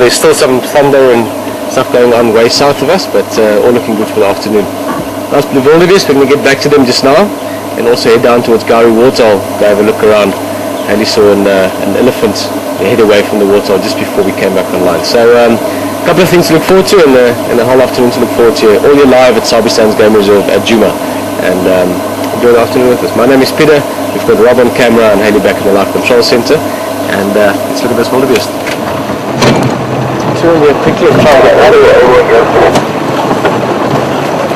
there's still some thunder and stuff going on way south of us, but all looking good for the afternoon. Nice blue wildebeest. We're going to get back to them just now, and also head down towards Gari Waterhole, go have a look around. Haley saw an elephant head away from the waterhole just before we came back online. So a couple of things to look forward to, and the whole afternoon to look forward to. All your live at Sabi Sands Game Reserve at Juma, and enjoy the afternoon with us. My name is Pieter. We've got Rob on camera and Haley back in the live control center, and let's look at this wildebeest. So we'll quickly try and get out of here.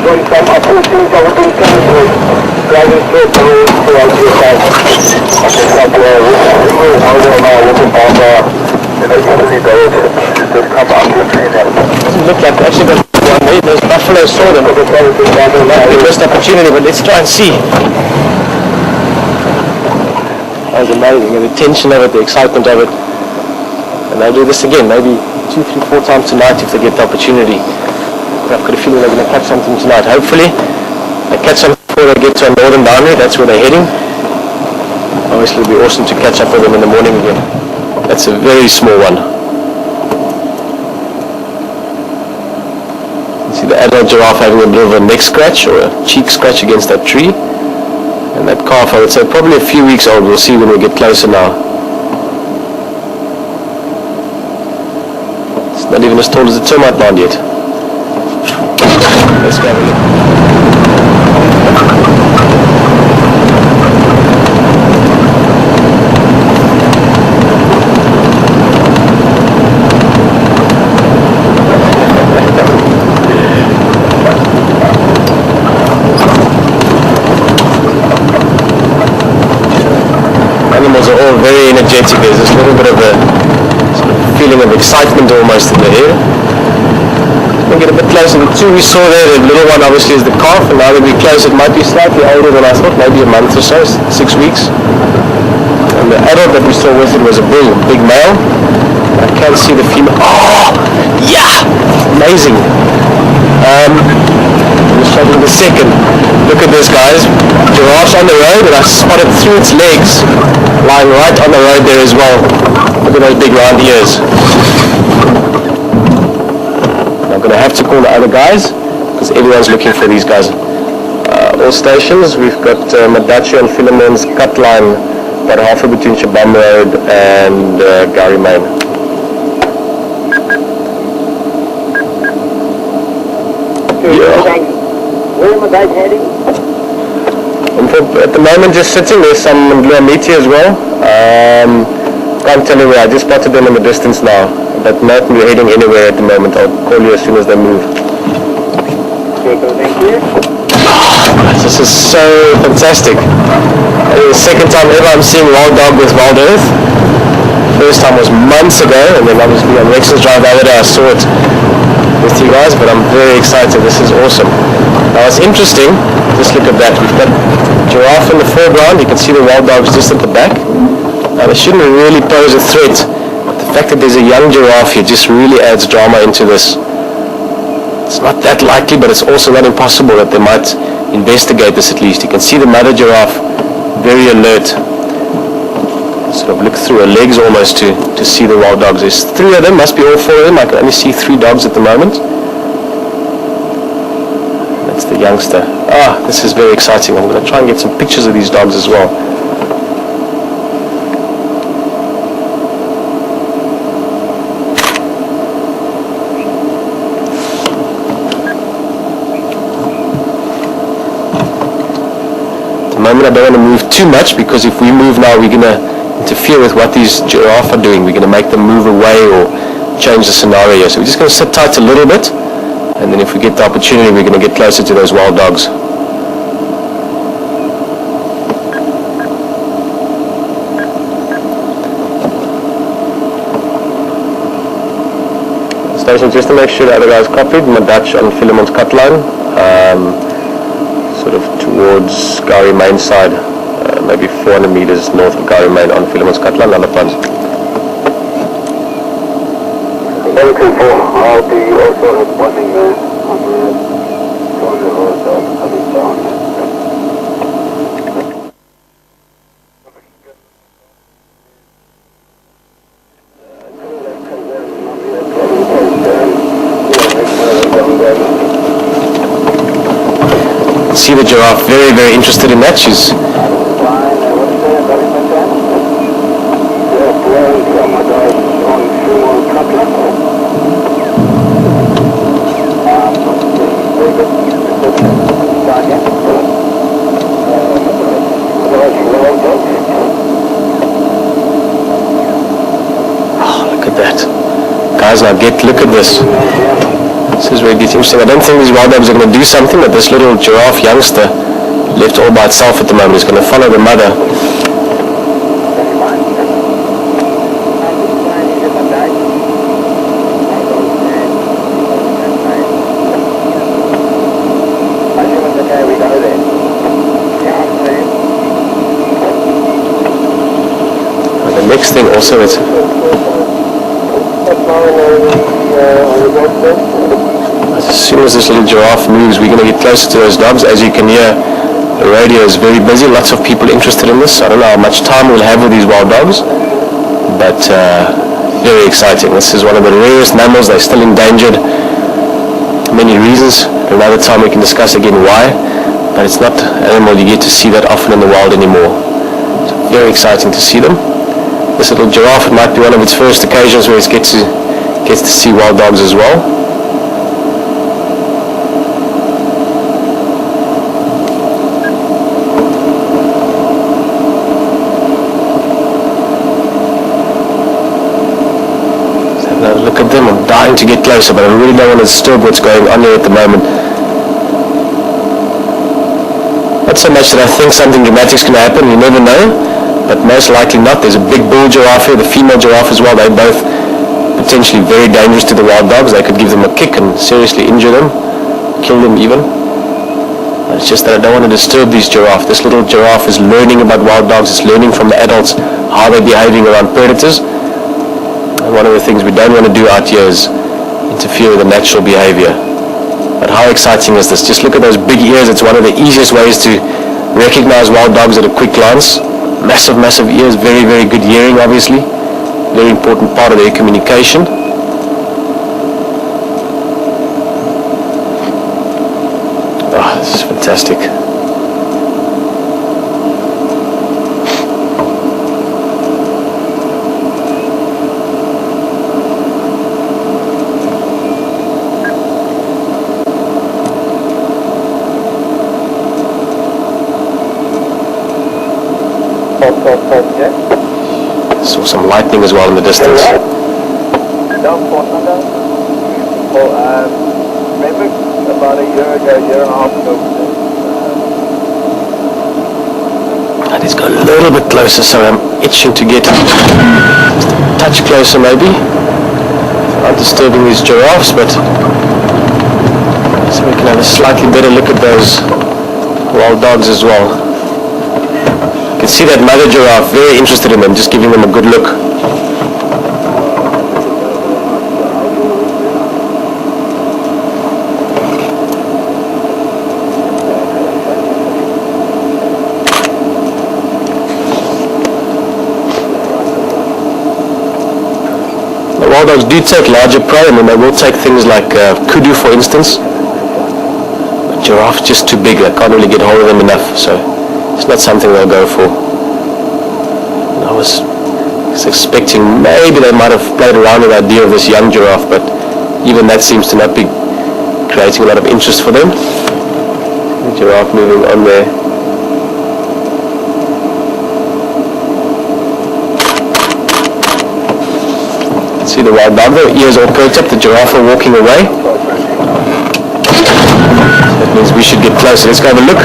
Going from up to 17 driving through the road towards your side. After some doesn't look like we actually got one way. Those buffaloes saw them. The best opportunity, but let's try and see. That was amazing. The tension of it, the excitement of it. And they'll do this again, maybe 2, 3, 4 times tonight if they get the opportunity. But I've got a feeling they're going to catch something tonight. Hopefully they catch something before they get to a northern boundary. That's where they're heading. Obviously it'll be awesome to catch up with them in the morning again. That's a very small one. You see the adult giraffe having a bit of a neck scratch or a cheek scratch against that tree. And that calf, I would say probably a few weeks old. We'll see when we get closer now. It's not even as tall as the termite mound yet. Let's go have a look. Animals are all very energetic. There's this little bit of a sort of feeling of excitement almost in the air. We'll get a bit closer. The two we saw there, the little one obviously is the calf, and now that we're close it might be slightly older than I thought, maybe a month or so, 6 weeks. And the adult that we saw with it was a bull, big male. I can't see the female. Oh, yeah! Amazing. We'll show you in a second. Look at this, guys. Giraffe's on the road, and I spotted through its legs, lying right on the road there as well. Look at those big round ears. I'm going to have to call the other guys because everyone's looking for these guys. All stations, we've got Madachi and Philemon's cut line about halfway between Shabam Road and Gari Main. Where am I heading? At the moment just sitting. There's some Gluamiti as well. Can't tell you where. I just spotted them in the distance now. But not we're heading anywhere at the moment. I'll call you as soon as they move. Okay, thank you. This is so fantastic. The second time ever I'm seeing wild dog with wild earth. First time was months ago, and then obviously on Rex's drive the other day I saw it with you guys, but I'm very excited. This is awesome. Now it's interesting, just look at that. We've got giraffe in the foreground. You can see the wild dogs just at the back. Now they shouldn't really pose a threat. The fact that there's a young giraffe here just really adds drama into this. It's not that likely, but it's also not impossible that they might investigate this at least. You can see the mother giraffe very alert. Sort of look through her legs almost to see the wild dogs. There's 3 of them, must be all 4 of them. I can only see 3 dogs at the moment. That's the youngster. This is very exciting. I'm going to try and get some pictures of these dogs as well. I don't want to move too much because if we move now we're going to interfere with what these giraffe are doing. We're going to make them move away or change the scenario. So we're just going to sit tight a little bit, and then if we get the opportunity we're going to get closer to those wild dogs. Station, just to make sure the other guys copied, Madachi on Philemon's cut line. Sort of towards Gari Main side, maybe 400 meters north of Gari Main on Philemon's cut line, Nalapan. I'll be also responding there on the road coming down. see the giraffe very, very interested in that. She's look at that. Guys, now look at this. This is really interesting. I don't think these wild dogs are going to do something, but this little giraffe youngster, left all by itself at the moment, is going to follow the mother. And the next thing also is as soon as this little giraffe moves, we're going to get closer to those dogs. As you can hear, the radio is very busy. Lots of people interested in this. I don't know how much time we'll have with these wild dogs, but very exciting. This is one of the rarest mammals. They're still endangered. Many reasons. Another time we can discuss again why, but it's not an animal you get to see that often in the wild anymore. It's very exciting to see them. This little giraffe, it might be one of its first occasions where it gets to see wild dogs as well. Look at them, I'm dying to get closer, but I really don't want to disturb what's going on here at the moment. Not so much that I think something dramatic's going to happen, you never know, but most likely not. There's a big bull giraffe here, the female giraffe as well. They're both potentially very dangerous to the wild dogs. They could give them a kick and seriously injure them, kill them even. It's just that I don't want to disturb these giraffe. This little giraffe is learning about wild dogs. It's learning from the adults how they're behaving around predators. One of the things we don't want to do out here is interfere with the natural behavior. But how exciting is this? Just look at those big ears. It's one of the easiest ways to recognize wild dogs at a quick glance. Massive, massive ears. Very, very good hearing, obviously. Very important part of their communication. Oh, this is fantastic. Saw some lightning as well in the distance. Remember about a year and a half ago. And it's got a little bit closer, so I'm itching to get a touch closer maybe. Not disturbing these giraffes, but so we can have a slightly better look at those wild dogs as well. You can see that mother giraffe very interested in them, just giving them a good look. The wild dogs do take larger prey, I mean they will take things like kudu for instance. But giraffe's just too big, I can't really get hold of them enough, so it's not something they'll go for. And I was expecting maybe they might have played around with the idea of this young giraffe, but even that seems to not be creating a lot of interest for them. The giraffe moving on there. See the wild dog, their ears all perked up, the giraffe are walking away. That means we should get closer. Let's go have a look.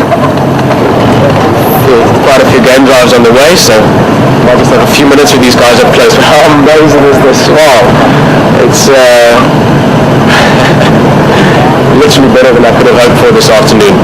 Quite a few game drives on the way, so I'll just have a few minutes with these guys up close. How amazing is this? Wow. It's literally better than I could have hoped for this afternoon.